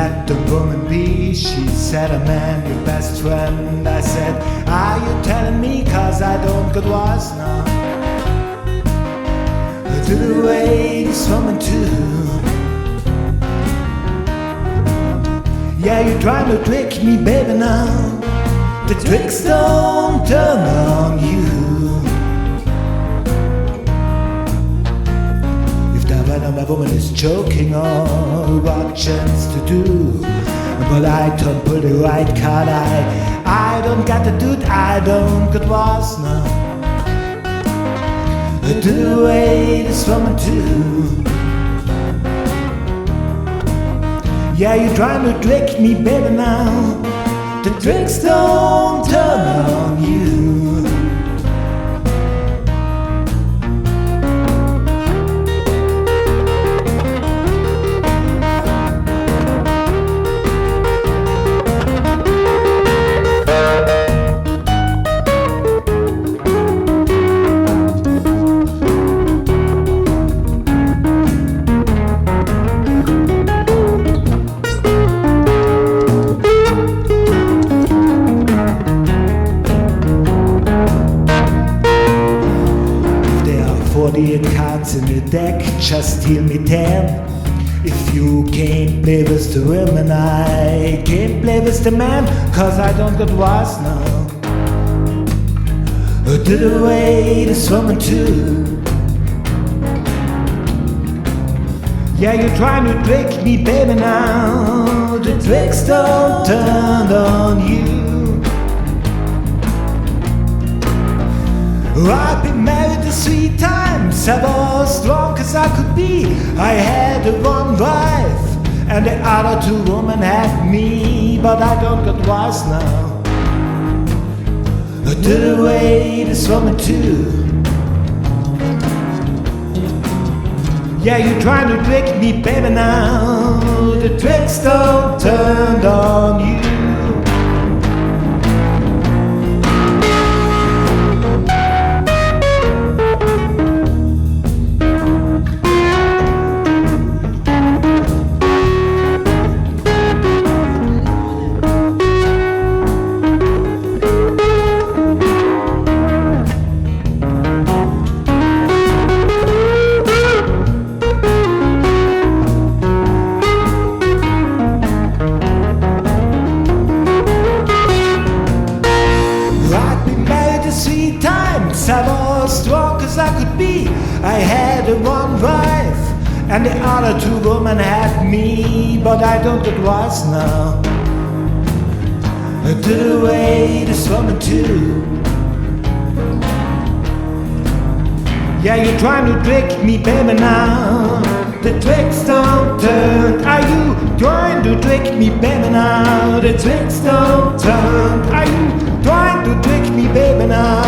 let the woman be. She said, a man, your best friend. I said, are you telling me? Cause I don't get was now. To the way this woman too. Yeah, you're trying to trick me, baby, now. The tricks don't turn on you. If the when a woman is choking on what chance to do, but I don't pull the right card, I don't get the dude, I don't get was now. Do the way this woman too. Yeah, you're trying to trick me, baby, now. The tricks don't turn on you. Cards in the deck, just deal me 10. If you can't play with the women, I can't play with the man, cause I don't get wise now. Do the way this woman too. Yeah, you're trying to trick me, baby, now. The tricks don't turn on you. I've been married 3 times, I was drunk as I could be. I had one wife, and the other 2 women had me, but I don't get wise now. Do the way this woman too. Yeah, you're trying to trick me, baby, now. The tricks don't turn on you. I was drunk as I could be. I had one wife, and the other 2 women had me, but I don't get wise now. Do the way this woman too. Yeah, you're trying to trick me, baby, now. The tricks don't turn. Are you trying to trick me, baby, now? The tricks don't turn. Are you trying to trick me, baby, now?